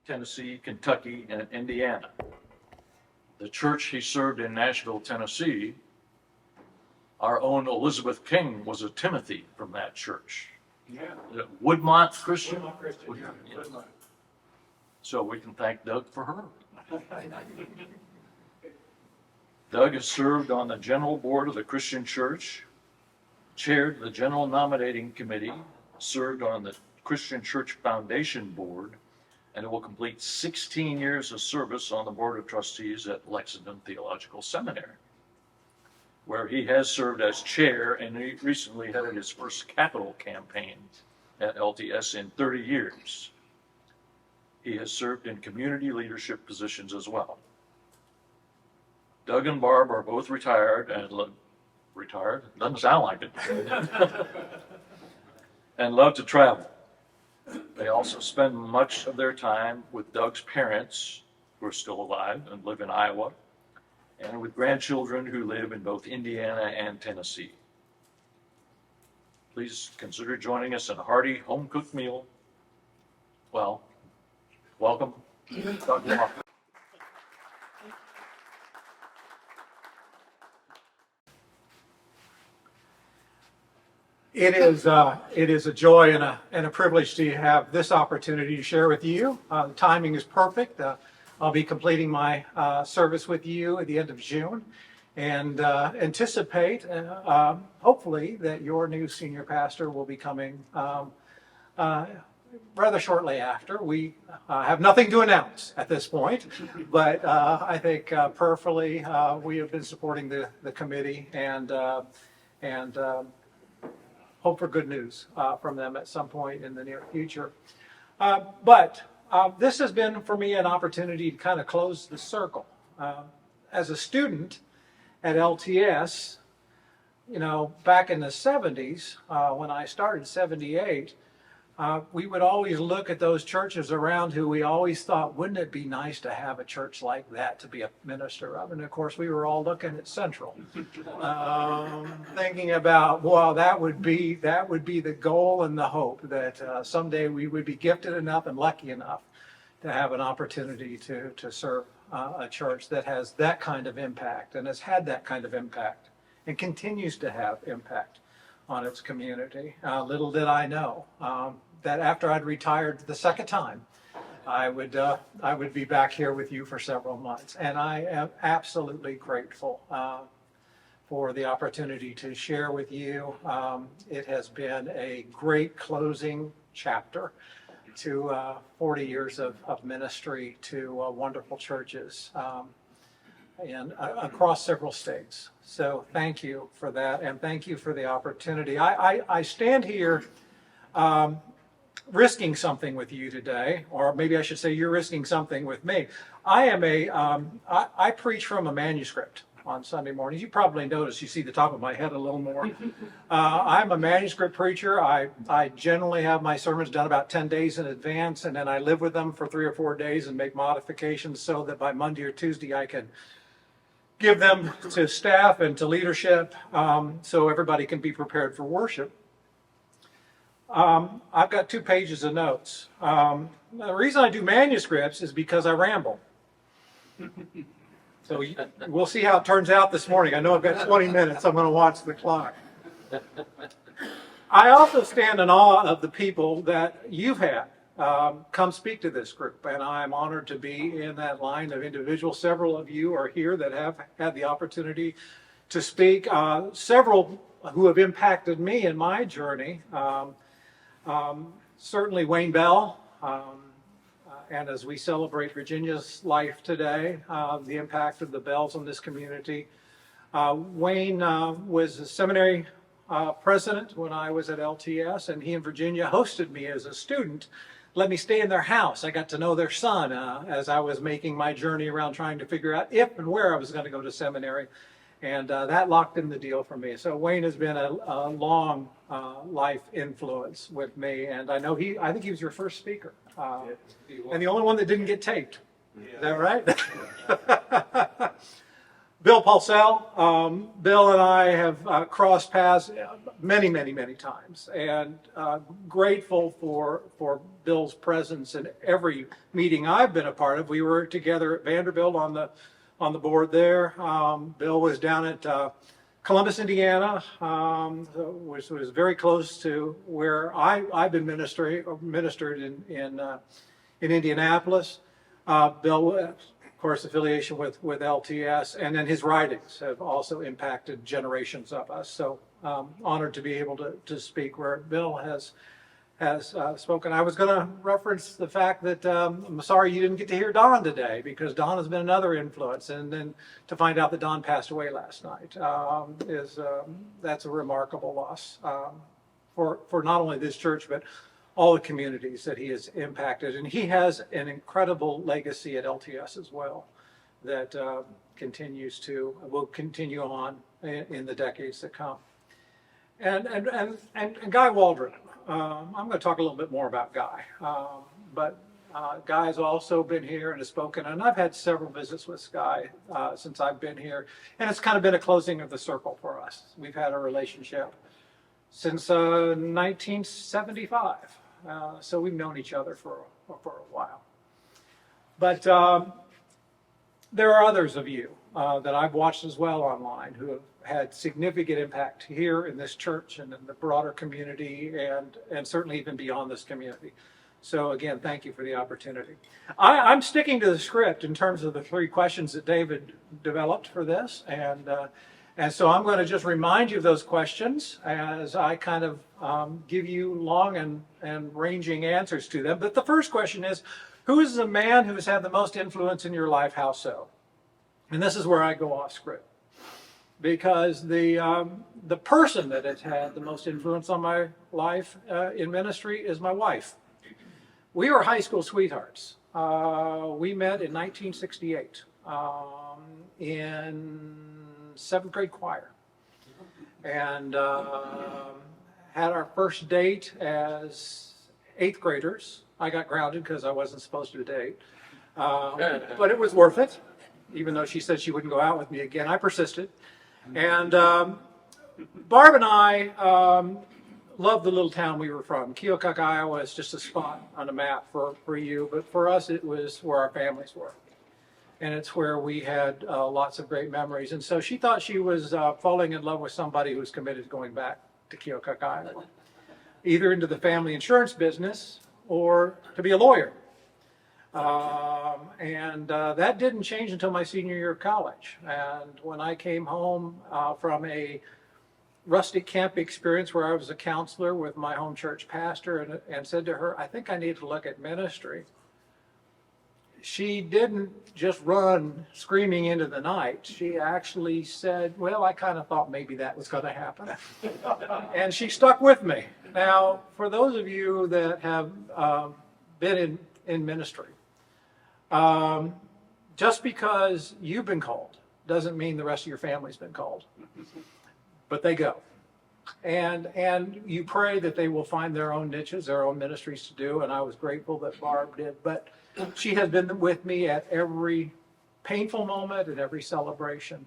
Tennessee, Kentucky, and Indiana. The church he served in Nashville, Tennessee, our own Elizabeth King was a Timothy from that church. Yeah. Woodmont Christian. Woodmont Christian, yeah. Yeah. Woodmont. So we can thank Doug for her. Doug has served on the General Board of the Christian Church, chaired the General Nominating Committee, served on the Christian Church Foundation Board, and will complete 16 years of service on the Board of Trustees at Lexington Theological Seminary, where he has served as chair, and he recently headed his first capital campaign at LTS in 30 years. He has served in community leadership positions as well. Doug and Barb are both retired and retired? Doesn't sound like it. And love to travel. They also spend much of their time with Doug's parents, who are still alive and live in Iowa, and with grandchildren who live in both Indiana and Tennessee. Please consider joining us in a hearty home-cooked meal. Well, welcome, Doug Lofton. It is a joy and a privilege to have this opportunity to share with you. The timing is perfect. I'll be completing my service with you at the end of June, and anticipate, hopefully, that your new senior pastor will be coming rather shortly after. We have nothing to announce at this point, but I think prayerfully we have been supporting the committee and hope for good news from them at some point in the near future. But this has been for me an opportunity to kind of close the circle. As a student at LTS, you know, back in the 70s, when I started 78, we would always look at those churches around who we always thought, wouldn't it be nice to have a church like that to be a minister of? And of course, we were all looking at Central, thinking about, well, that would be the goal and the hope that someday we would be gifted enough and lucky enough to have an opportunity to serve a church that has that kind of impact and has had that kind of impact and continues to have impact on its community. Little did I know that after I'd retired the second time, I would be back here with you for several months. And I am absolutely grateful for the opportunity to share with you. It has been a great closing chapter to 40 years of ministry to wonderful churches and across several states. So thank you for that, and thank you for the opportunity. I stand here risking something with you today, or maybe I should say you're risking something with me. I preach from a manuscript on Sunday mornings. You probably notice, you see the top of my head a little more. I'm a manuscript preacher. I generally have my sermons done about 10 days in advance, and then I live with them for 3 or 4 days and make modifications so that by Monday or Tuesday I can give them to staff and to leadership so everybody can be prepared for worship. I've got 2 pages of notes. The reason I do manuscripts is because I ramble. So we'll see how it turns out this morning. I know I've got 20 minutes. I'm going to watch the clock. I also stand in awe of the people that you've had come speak to this group, and I'm honored to be in that line of individuals. Several of you are here that have had the opportunity to speak. Several who have impacted me in my journey. Certainly Wayne Bell, and as we celebrate Virginia's life today, the impact of the Bells on this community. Wayne was a seminary president when I was at LTS, and he and Virginia hosted me as a student, let me stay in their house. I got to know their son as I was making my journey around trying to figure out if and where I was going to go to seminary. And that locked in the deal for me. So Wayne has been a long life influence with me. And I know I think he was your first speaker. And the only one that didn't get taped. Is that right? Bill Pulsell. Bill and I have crossed paths many, many, many times, and grateful for Bill's presence in every meeting I've been a part of. We were together at Vanderbilt on the board there. Bill was down at Columbus, Indiana, which was very close to where I've been ministered in Indianapolis. Bill, of course, affiliation with LTS, and then his writings have also impacted generations of us. So honored to be able to speak where Bill has spoken. I was going to reference the fact that I'm sorry you didn't get to hear Don today, because Don has been another influence, and then to find out that Don passed away last night that's a remarkable loss for not only this church but all the communities that he has impacted. And he has an incredible legacy at LTS as well that will continue on in the decades to come. And Guy Waldron. I'm going to talk a little bit more about Guy, but Guy has also been here and has spoken, and I've had several visits with Guy since I've been here, and it's kind of been a closing of the circle for us. We've had a relationship since 1975, so we've known each other for a while. But there are others of you that I've watched as well online who have had significant impact here in this church and in the broader community, and certainly even beyond this community. So again, thank you for the opportunity. I'm sticking to the script in terms of the 3 questions that David developed for this, and so I'm going to just remind you of those questions as I kind of give you long and ranging answers to them. But the first question is, who is the man who has had the most influence in your life? How so? And this is where I go off script, because the person that has had the most influence on my life in ministry is my wife. We were high school sweethearts. We met in 1968 in 7th grade choir, and had our first date as 8th graders. I got grounded because I wasn't supposed to date, but it was worth it. Even though she said she wouldn't go out with me again, I persisted. And Barb and I loved the little town we were from. Keokuk, Iowa is just a spot on a map for you, but for us it was where our families were. And it's where we had lots of great memories. And so she thought she was falling in love with somebody who was committed to going back to Keokuk, Iowa, either into the family insurance business or to be a lawyer. And that didn't change until my senior year of college. And when I came home from a rustic camp experience where I was a counselor with my home church pastor and said to her, I think I need to look at ministry, she didn't just run screaming into the night. She actually said, well, I kind of thought maybe that was going to happen. And she stuck with me. Now, for those of you that have been in ministry, just because you've been called doesn't mean the rest of your family's been called, but they go. And you pray that they will find their own niches, their own ministries to do, and I was grateful that Barb did. But she has been with me at every painful moment and every celebration,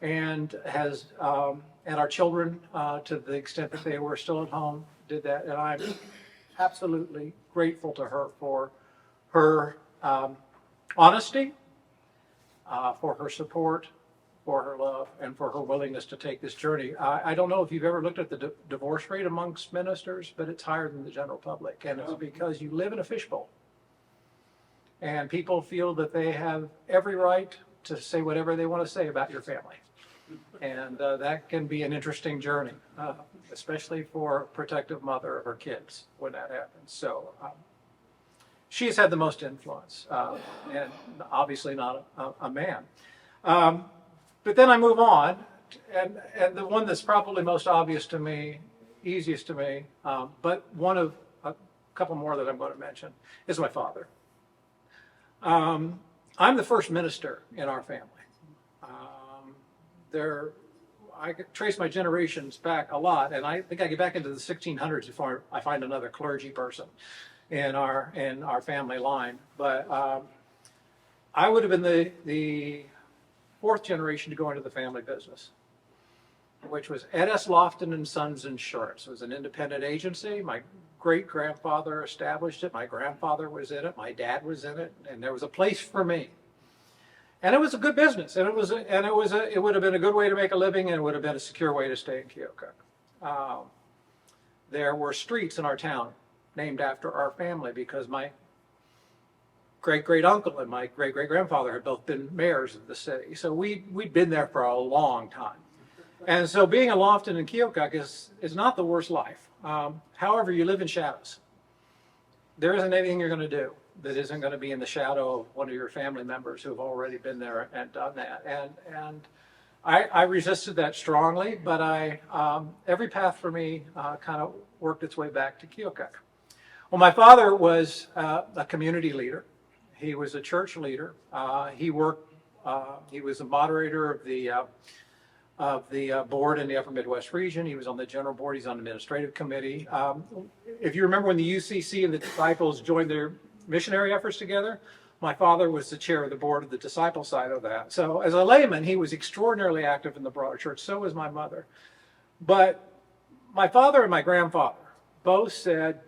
and has, and our children, to the extent that they were still at home, did that. And I'm absolutely grateful to her for her honesty, for her support, for her love, and for her willingness to take this journey. I don't know if you've ever looked at the divorce rate amongst ministers, but it's higher than the general public. And it's because you live in a fishbowl. And people feel that they have every right to say whatever they want to say about your family. And that can be an interesting journey, especially for a protective mother of her kids when that happens. So she has had the most influence, and obviously not a man. But then I move on, and the one that's probably most obvious to me, easiest to me, but one of a couple more that I'm going to mention, is my father. I'm the first minister in our family. I could trace my generations back a lot, and I think I get back into the 1600s before I find another clergy person in our family line. But I would have been the fourth generation to go into the family business, which was Ed.S. Lofton and Sons Insurance. It was an independent agency. My great-grandfather established it. My grandfather was in it. My dad was in it, and there was a place for me. And it was a good business, and it would have been a good way to make a living, and it would have been a secure way to stay in Keokuk. There were streets in our town named after our family because my great-great-uncle and my great-great-grandfather had both been mayors of the city. So we'd been there for a long time. And so being a Lofton in Keokuk is not the worst life. However, you live in shadows. There isn't anything you're going to do that isn't going to be in the shadow of one of your family members who have already been there and done that. And I resisted that strongly, but every path for me kind of worked its way back to Keokuk. Well, my father was a community leader. He was a church leader. He was a moderator of the board in the Upper Midwest region. He was on the general board. He's on the administrative committee. If you remember when the UCC and the Disciples joined their missionary efforts together, my father was the chair of the board of the disciple side of that. So as a layman, he was extraordinarily active in the broader church. So was my mother. But my father and my grandfather both said,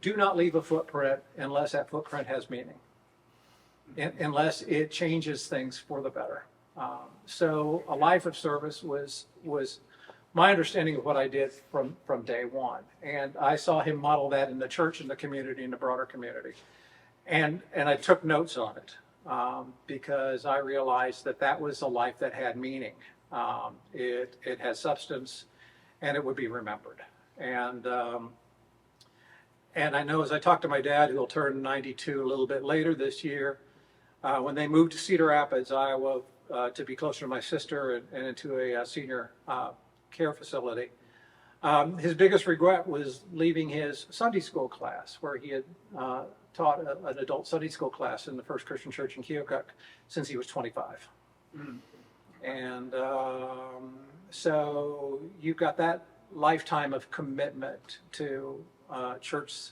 do not leave a footprint unless that footprint has meaning, unless it changes things for the better. So a life of service was my understanding of what I did from day one. And I saw him model that in the church, in the community, in the broader community. And I took notes on it because I realized that was a life that had meaning. It has substance, and it would be remembered. And I know as I talked to my dad, who will turn 92 a little bit later this year, when they moved to Cedar Rapids, Iowa, to be closer to my sister and into a senior care facility, his biggest regret was leaving his Sunday school class, where he had taught an adult Sunday school class in the First Christian Church in Keokuk since he was 25. Mm. And so you've got that lifetime of commitment to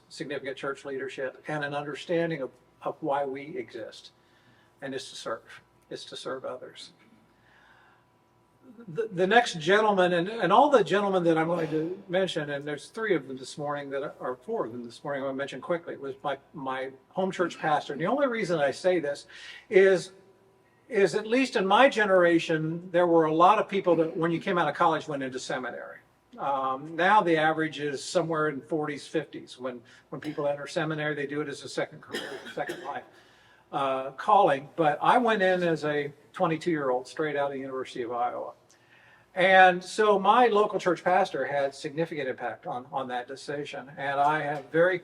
significant church leadership and an understanding of why we exist, and it's to serve. It's to serve others. The next gentleman, and all the gentlemen that I'm going to mention, and there's four of them this morning I'm going to mention quickly, was my home church pastor. And the only reason I say this is at least in my generation, there were a lot of people that when you came out of college went into seminary. Now the average is somewhere in 40s, 50s. When people enter seminary, they do it as a second career, second life calling. But I went in as a 22-year-old straight out of the University of Iowa. And so my local church pastor had significant impact on that decision. And I have a very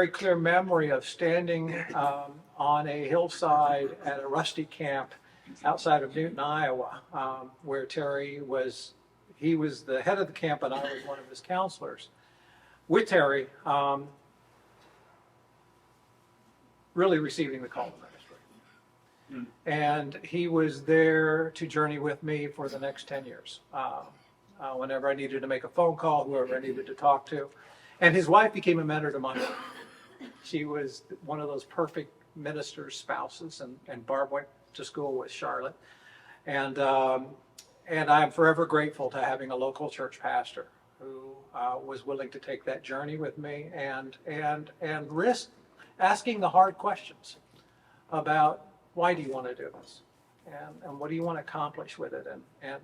clear memory of standing on a hillside at a rusty camp outside of Newton, Iowa, where Terry was. He was the head of the camp, and I was one of his counselors. With Terry, really receiving the call to ministry. And he was there to journey with me for the next 10 years. Whenever I needed to make a phone call, whoever I needed to talk to. And his wife became a mentor to my wife. She was one of those perfect minister's spouses, and Barb went to school with Charlotte. And I'm forever grateful to having a local church pastor who was willing to take that journey with me and risk asking the hard questions about why do you want to do this, and what do you want to accomplish with it, and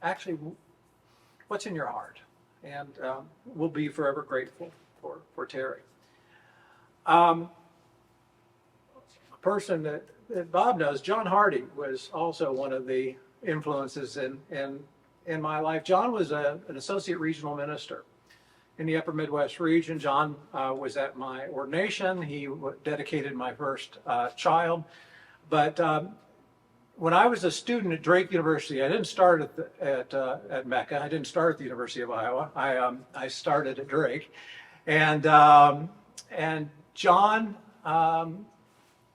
actually what's in your heart. And we'll be forever grateful for Terry. A person that Bob knows, John Hardy, was also one of the influences in my life. John was an associate regional minister in the Upper Midwest region. John was at my ordination. He dedicated my first child. But when I was a student at Drake University, I didn't start at Mecca. I didn't start at the University of Iowa. I started at Drake, and John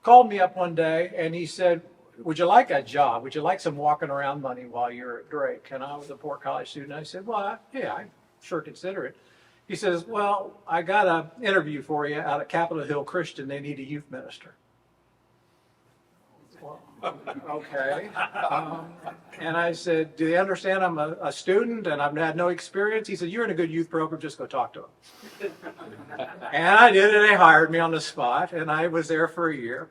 called me up one day and he said, "Would you like a job? Would you like some walking around money while you're at Drake?" And I was a poor college student. I said, "Well, yeah, I sure consider it." He says, "Well, I got an interview for you out at Capitol Hill Christian. They need a youth minister." Well, okay. And I said, do they understand I'm a student and I've had no experience? He said, you're in a good youth program, just go talk to them. And I did, and they hired me on the spot, and I was there for a year.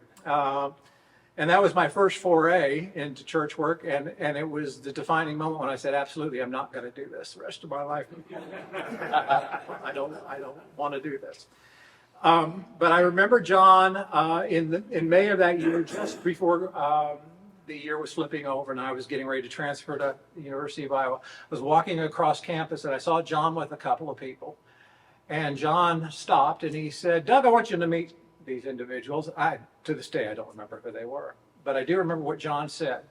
And that was my first foray into church work, and it was the defining moment when I said, absolutely, I'm not going to do this the rest of my life. I don't want to do this. But I remember John in May of that year, just before the year was flipping over and I was getting ready to transfer to the University of Iowa. I was walking across campus and I saw John with a couple of people. And John stopped and he said, Doug, I want you to meet these individuals. To this day, I don't remember who they were. But I do remember what John said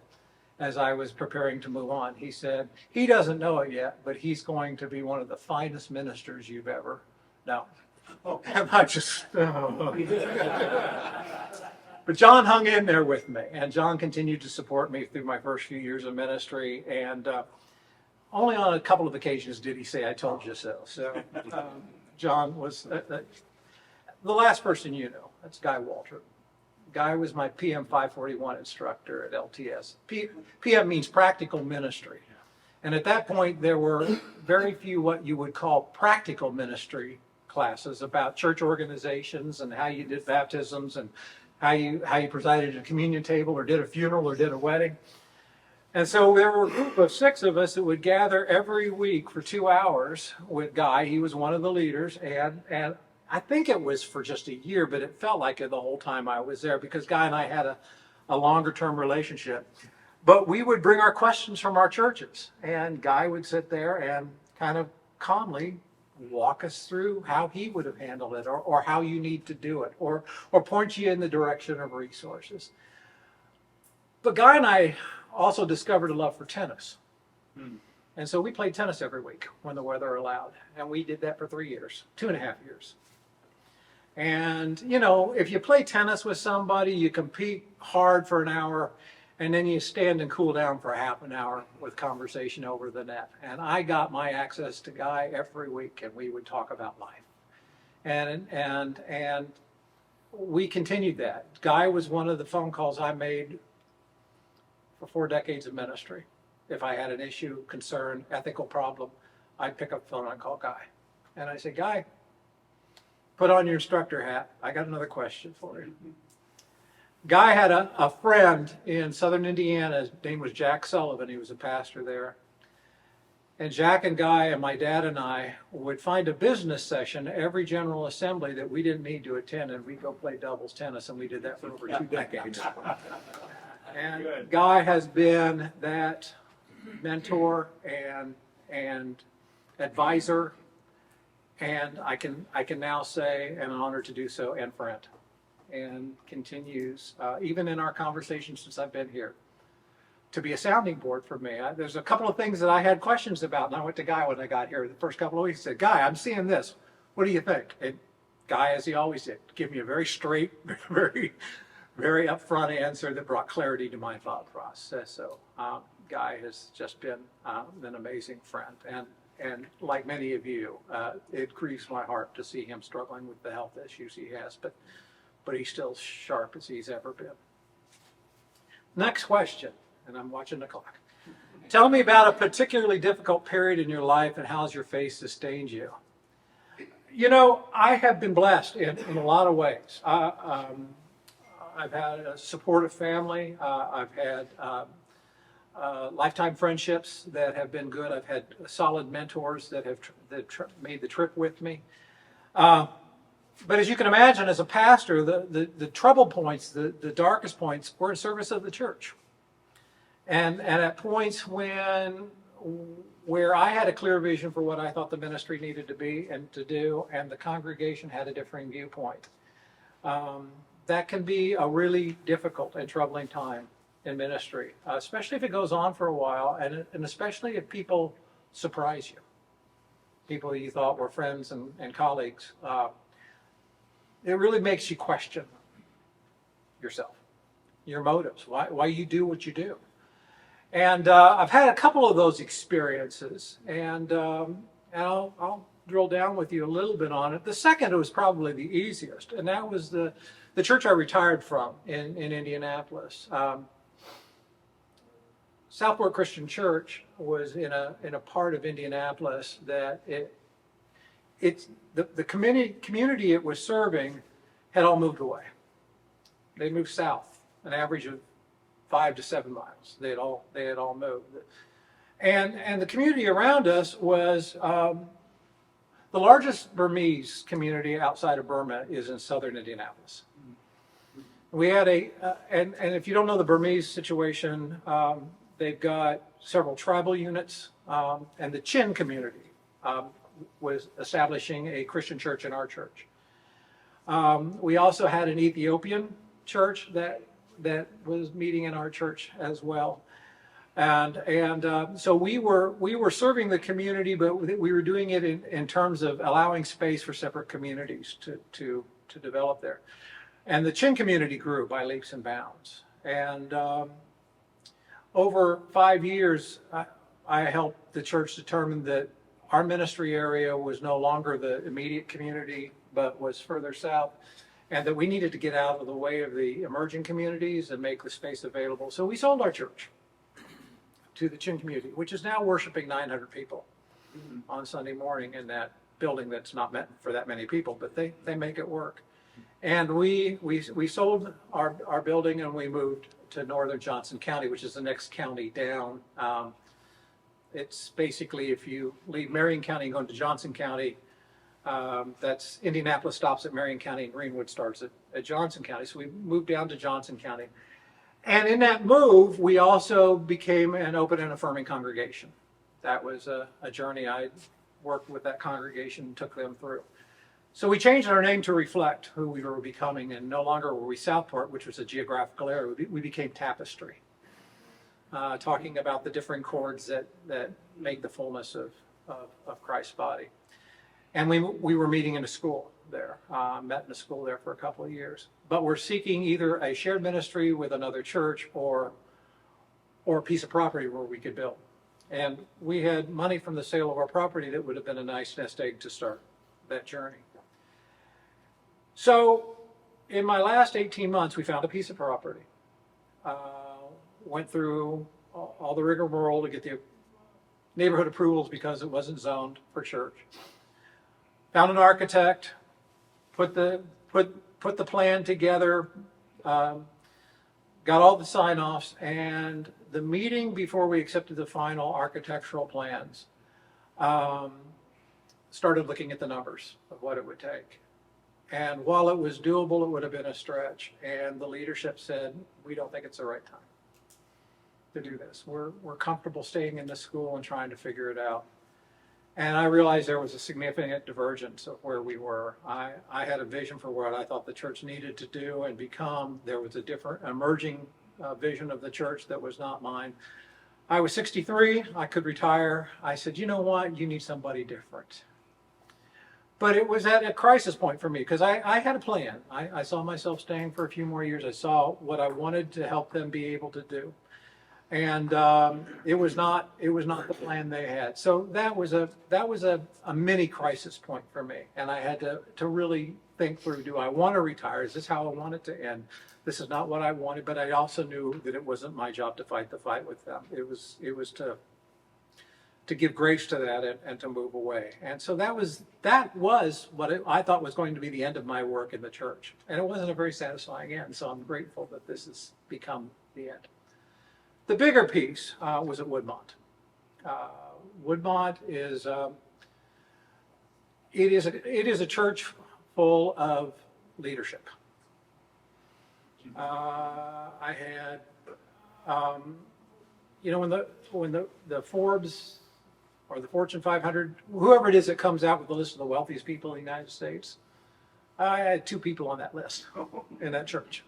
as I was preparing to move on. He said, he doesn't know it yet, but he's going to be one of the finest ministers you've ever known. And I just, but John hung in there with me, and John continued to support me through my first few years of ministry, and only on a couple of occasions did he say, I told you so. So John was the last person you know. That's Guy Walter. Guy was my PM 541 instructor at LTS. PM means practical ministry. And at that point, there were very few what you would call practical ministry classes about church organizations and how you did baptisms and how you presided at a communion table or did a funeral or did a wedding. And so there were a group of 6 of us that would gather every week for 2 hours with Guy. He was one of the leaders, and I think it was for just a year, but it felt like it the whole time I was there because Guy and I had a longer term relationship. But we would bring our questions from our churches, and Guy would sit there and kind of calmly walk us through how he would have handled it or how you need to do it or point you in the direction of resources. But Guy and I also discovered a love for tennis. And so we played tennis every week when the weather allowed. And we did that for 3 years, 2.5 years. And, you know, if you play tennis with somebody, you compete hard for an hour, and then you stand and cool down for a half an hour with conversation over the net. And I got my access to Guy every week, and we would talk about life. And we continued that. Guy was one of the phone calls I made for 4 decades of ministry. If I had an issue, concern, ethical problem, I'd pick up the phone and I'd call Guy. And I say, Guy, put on your instructor hat. I got another question for you. Guy had a friend in southern Indiana. His name was Jack Sullivan. He was a pastor there. And Jack and Guy and my dad and I would find a business session every General Assembly that we didn't need to attend, and we'd go play doubles tennis, and we did that for over 2 decades. And Guy has been that mentor and advisor, and I can now say, and an honor to do so, and friend. And continues, even in our conversations since I've been here, to be a sounding board for me. There's a couple of things that I had questions about, and I went to Guy when I got here the first couple of weeks. I said, Guy, I'm seeing this. What do you think? And Guy, as he always did, give me a very straight, very, very upfront answer that brought clarity to my thought process. So Guy has just been an amazing friend. And like many of you, it grieves my heart to see him struggling with the health issues he has. But he's still sharp as he's ever been. Next question, and I'm watching the clock. Tell me about a particularly difficult period in your life and how's your faith sustained you? You know, I have been blessed in a lot of ways. I've had a supportive family. I've had lifetime friendships that have been good. I've had solid mentors that have made the trip with me. But as you can imagine, as a pastor, the trouble points, the darkest points, were in service of the church. And at points where I had a clear vision for what I thought the ministry needed to be and to do, and the congregation had a differing viewpoint. That can be a really difficult and troubling time in ministry, especially if it goes on for a while, and especially if people surprise you. People you thought were friends and colleagues. It really makes you question yourself, your motives, why you do what you do. And I've had a couple of those experiences, and I'll drill down with you a little bit on it. The second was probably the easiest, and that was the the church I retired from in Indianapolis. Southport Christian Church was in a part of Indianapolis that the community it was serving had all moved away. They moved south, an average of 5 to 7 miles. They had all moved, and the community around us was the largest Burmese community outside of Burma is in southern Indianapolis. We had and if you don't know the Burmese situation, they've got several tribal units, and the Chin community was establishing a Christian church in our church. We also had an Ethiopian church that was meeting in our church as well. And so we were serving the community, but we were doing it in terms of allowing space for separate communities to develop there. And the Chin community grew by leaps and bounds. And over 5 years, I helped the church determine that our ministry area was no longer the immediate community, but was further south, and that we needed to get out of the way of the emerging communities and make the space available. So we sold our church to the Chin community, which is now worshiping 900 people on Sunday morning in that building that's not meant for that many people, but they make it work. And we sold our building and we moved to northern Johnson County, which is the next county down. It's basically, if you leave Marion County and go into Johnson County, that's Indianapolis stops at Marion County and Greenwood starts at Johnson County. So we moved down to Johnson County. And in that move, we also became an open and affirming congregation. That was a journey. I worked with that congregation and took them through. So we changed our name to reflect who we were becoming, and no longer were we Southport, which was a geographical area. We became Tapestry, talking about the different chords that make the fullness of Christ's body. And we were meeting in a school there, met in a school there for a couple of years. But we're seeking either a shared ministry with another church or a piece of property where we could build. And we had money from the sale of our property that would have been a nice nest egg to start that journey. So in my last 18 months, we found a piece of property. Went through all the rigmarole to get the neighborhood approvals because it wasn't zoned for church. Found an architect, put the plan together, got all the sign-offs, and the meeting before we accepted the final architectural plans, started looking at the numbers of what it would take. And while it was doable, it would have been a stretch. And the leadership said, we don't think it's the right time to do this. We're comfortable staying in this school and trying to figure it out. And I realized there was a significant divergence of where we were. I had a vision for what I thought the church needed to do and become. There was a different emerging vision of the church that was not mine. I was 63, I could retire. I said, you know what, you need somebody different. But it was at a crisis point for me because I had a plan. I saw myself staying for a few more years. I saw what I wanted to help them be able to do. And it was not the plan they had. So that was a mini crisis point for me. And I had to really think through, do I want to retire? Is this how I want it to end? This is not what I wanted, but I also knew that it wasn't my job to fight the fight with them. It was to give grace to that and to move away. And so that was what I thought was going to be the end of my work in the church. And it wasn't a very satisfying end. So I'm grateful that this has become the end. The bigger piece was at Woodmont. Woodmont is it is a church full of leadership. I had, when the Forbes or the Fortune 500, whoever it is that comes out with the list of the wealthiest people in the United States, I had 2 people on that list in that church.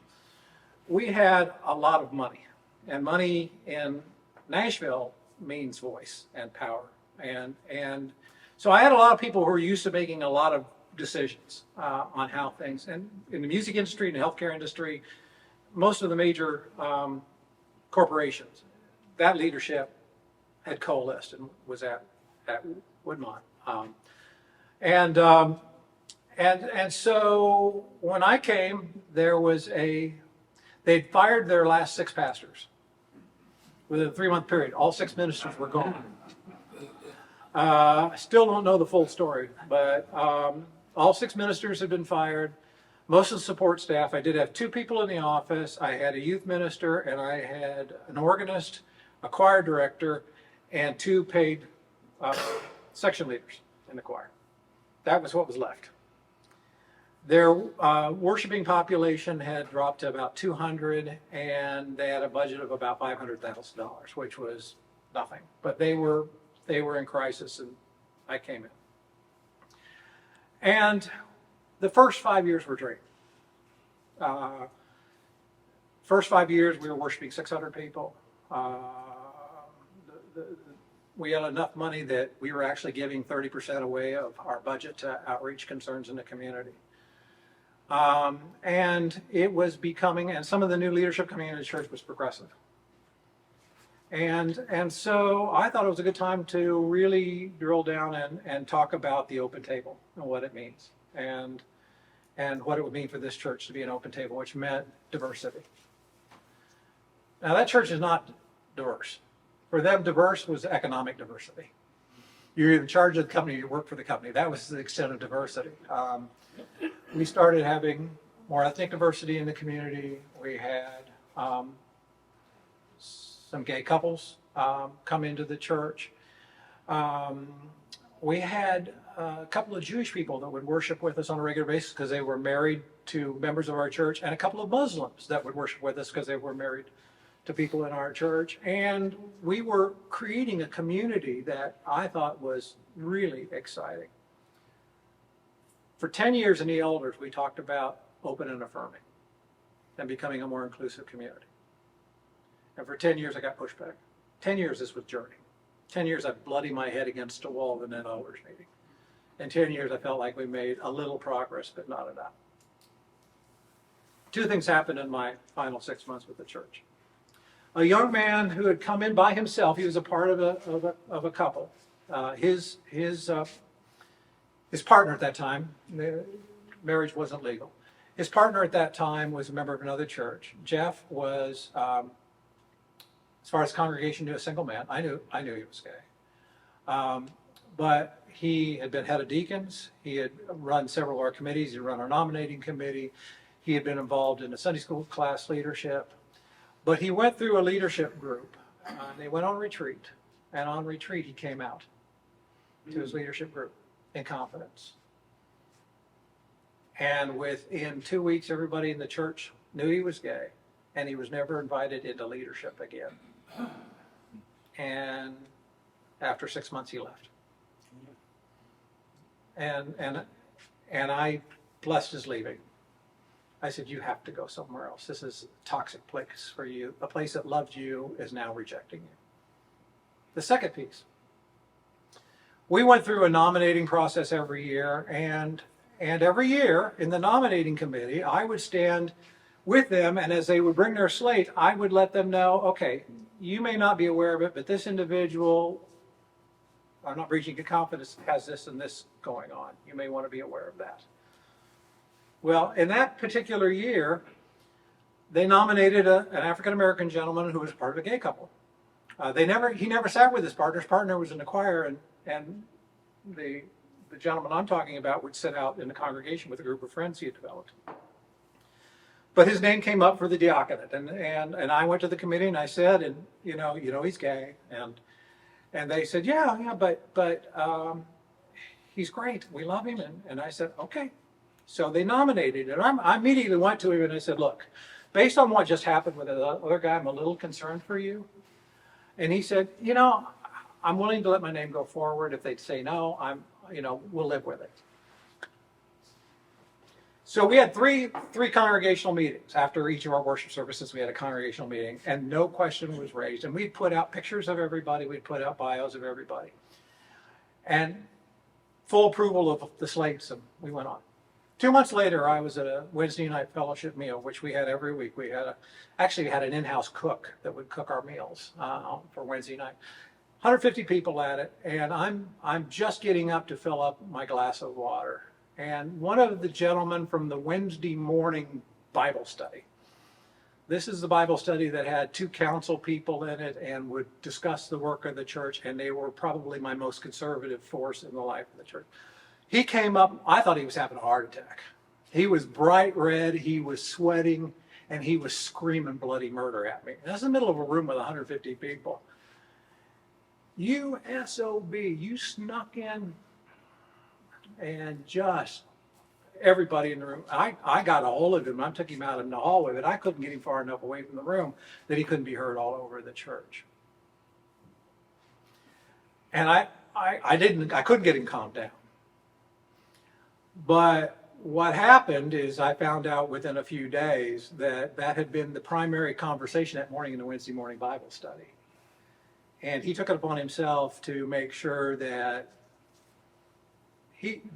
We had a lot of money. And money in Nashville means voice and power. And so I had a lot of people who were used to making a lot of decisions on how things, and in the music industry and the healthcare industry, most of the major corporations, that leadership had coalesced and was at Woodmont. And so when I came, they'd fired their last 6 pastors within a 3-month period. All 6 ministers were gone. I still don't know the full story, but all 6 ministers had been fired. Most of the support staff, I did have 2 people in the office. I had a youth minister, and I had an organist, a choir director, and 2 paid section leaders in the choir. That was what was left. Their worshiping population had dropped to about 200, and they had a budget of about $500,000, which was nothing. But they were in crisis, and I came in. And the first 5 years were dream. First 5 years, we were worshiping 600 people. We had enough money that we were actually giving 30% away of our budget to outreach concerns in the community. And it was becoming, and some of the new leadership coming into the church was progressive. And so I thought it was a good time to really drill down and talk about the open table and what it means, and what it would mean for this church to be an open table, which meant diversity. Now, that church is not diverse. For them, diverse was economic diversity. You're in charge of the company, you work for the company. That was the extent of diversity. We started having more ethnic diversity in the community. We had some gay couples come into the church. We had a couple of Jewish people that would worship with us on a regular basis because they were married to members of our church, and a couple of Muslims that would worship with us because they were married to people in our church. And we were creating a community that I thought was really exciting. For 10 years in the elders, we talked about open and affirming and becoming a more inclusive community. And for 10 years, I got pushback. 10 years, this was journey. 10 years, I bloodied my head against a wall in an elders meeting. In 10 years, I felt like we made a little progress, but not enough. 2 things happened in my final 6 months with the church. A young man who had come in by himself, he was a part of a couple. His partner at that time, the marriage wasn't legal. His partner at that time was a member of another church. Jeff was, as far as congregation, knew a single man. I knew he was gay. But he had been head of deacons. He had run several of our committees. He had run our nominating committee. He had been involved in the Sunday school class leadership. But he went through a leadership group. They went on retreat. And on retreat, he came out to his leadership group in confidence. And within 2 weeks, everybody in the church knew he was gay, and he was never invited into leadership again. And after 6 months, he left. And I blessed his leaving. I said, you have to go somewhere else. This is a toxic place for you. A place that loved you is now rejecting you. The second piece. We went through a nominating process every year, and every year in the nominating committee, I would stand with them, and as they would bring their slate, I would let them know, okay, you may not be aware of it, but this individual, I'm not breaching your confidence, has this and this going on. You may want to be aware of that. Well, in that particular year, they nominated an African-American gentleman who was part of a gay couple. He never sat with his partner. His partner was in the choir, and the gentleman I'm talking about would sit out in the congregation with a group of friends he had developed. But his name came up for the diaconate, and I went to the committee and I said, and you know he's gay, and they said, yeah, but he's great. We love him, and I said, okay. So they nominated, and I immediately went to him and I said, look, based on what just happened with the other guy, I'm a little concerned for you. And he said, I'm willing to let my name go forward. If they'd say no, we'll live with it. So we had three congregational meetings. After each of our worship services, we had a congregational meeting, and no question was raised. And we'd put out pictures of everybody. We'd put out bios of everybody. And full approval of the slates, and we went on. 2 months later, I was at a Wednesday night fellowship meal, which we had every week. We had an in-house cook that would cook our meals for Wednesday night. 150 people at it, and I'm just getting up to fill up my glass of water, And one of the gentlemen from the Wednesday morning Bible study, this is the Bible study that had 2 council people in it and would discuss the work of the church, and they were probably my most conservative force in the life of the church. He came up, I thought he was having a heart attack. He was bright red, he was sweating, and he was screaming bloody murder at me. That's in the middle of a room with 150 people. You SOB, you snuck in and just everybody in the room. I got a hold of him. I took him out in the hallway, but I couldn't get him far enough away from the room that he couldn't be heard all over the church. And I couldn't get him calmed down. But what happened is I found out within a few days that that had been the primary conversation that morning in the Wednesday morning Bible study. And he took it upon himself to make sure that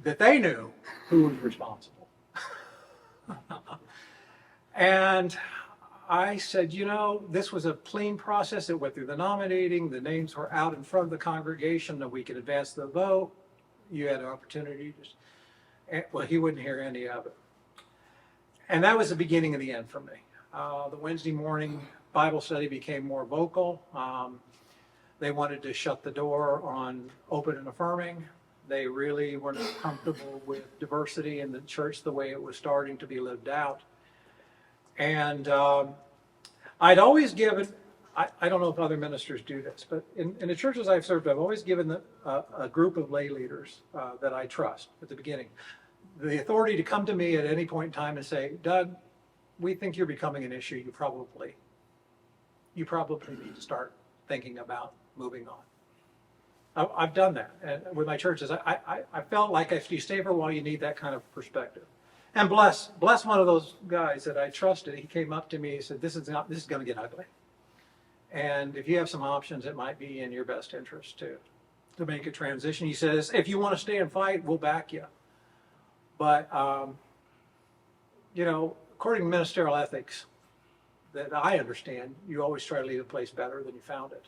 they knew who was responsible. And I said, this was a clean process. It went through the nominating. The names were out in front of the congregation that we could advance the vote. You had an opportunity to, well, he wouldn't hear any of it. And that was the beginning of the end for me. The Wednesday morning Bible study became more vocal. They wanted to shut the door on open and affirming. They really were not comfortable with diversity in the church the way it was starting to be lived out. And I'd always given, I don't know if other ministers do this, but in the churches I've served, I've always given a group of lay leaders that I trust at the beginning the authority to come to me at any point in time and say, Doug, we think you're becoming an issue. You probably need to start thinking about moving on. I've done that with my churches. I felt like if you stay for a while, you need that kind of perspective. And bless one of those guys that I trusted. He came up to me. He said, "This is going to get ugly, and if you have some options, it might be in your best interest to make a transition." He says, "If you want to stay and fight, we'll back you. But according to ministerial ethics that I understand, you always try to leave a place better than you found it."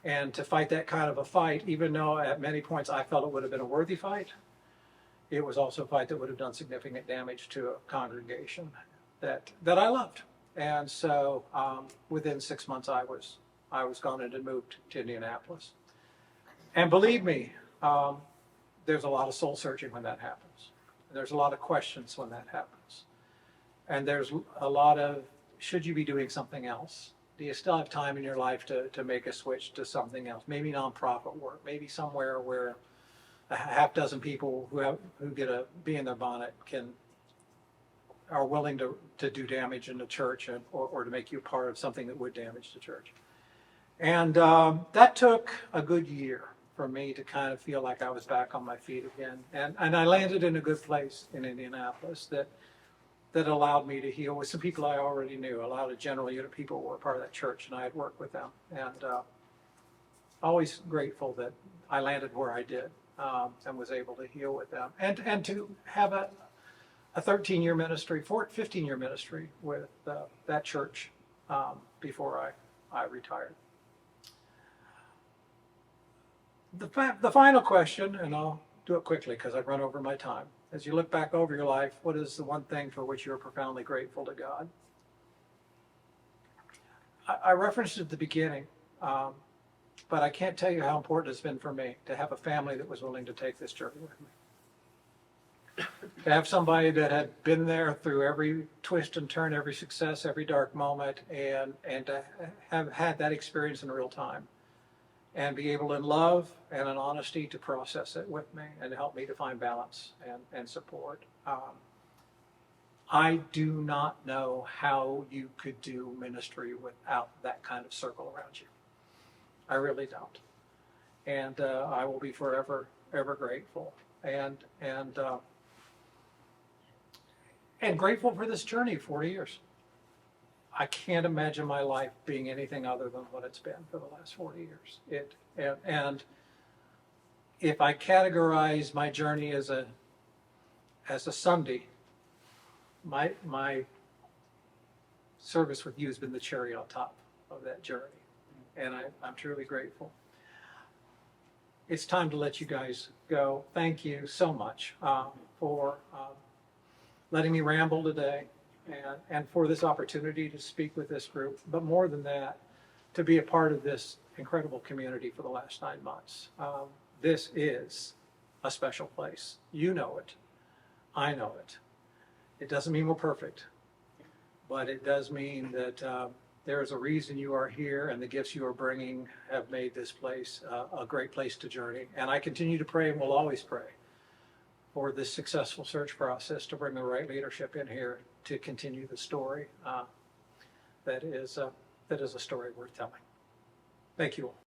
And to fight that kind of a fight, even though at many points I felt it would have been a worthy fight, it was also a fight that would have done significant damage to a congregation that I loved. And so within 6 months, I was gone and moved to Indianapolis. And believe me, there's a lot of soul searching when that happens. There's a lot of questions when that happens. And there's a lot of, should you be doing something else? Do you still have time in your life to make a switch to something else? Maybe nonprofit work, maybe somewhere where a half dozen people who get a bee in their bonnet are willing to do damage in the church or to make you part of something that would damage the church. And that took a good year for me to kind of feel like I was back on my feet again. And I landed in a good place in Indianapolis that allowed me to heal with some people I already knew. A lot of general unit people were part of that church, and I had worked with them. And always grateful that I landed where I did and was able to heal with them. And to have a 13-year ministry, 15-year ministry with that church before I retired. The final question, and I'll do it quickly because I've run over my time. As you look back over your life, what is the one thing for which you're profoundly grateful to God? I referenced it at the beginning, but I can't tell you how important it's been for me to have a family that was willing to take this journey with me. To have somebody that had been there through every twist and turn, every success, every dark moment, and to have had that experience in real time. And be able in love and in honesty to process it with me and to help me to find balance and support. I do not know how you could do ministry without that kind of circle around you. I really don't. And I will be forever, ever grateful. And grateful for this journey, 40 years. I can't imagine my life being anything other than what it's been for the last 40 years. And if I categorize my journey as a Sunday, my service with you has been the cherry on top of that journey, and I'm truly grateful. it's time to let you guys go. Thank you so much for letting me ramble today and for this opportunity to speak with this group. But more than that, to be a part of this incredible community for the last 9 months. This is a special place. You know it. I know it. It doesn't mean we're perfect, but it does mean that there is a reason you are here, and the gifts you are bringing have made this place a great place to journey. And I continue to pray and will always pray for this successful search process to bring the right leadership in here to continue the story that is a story worth telling. Thank you all.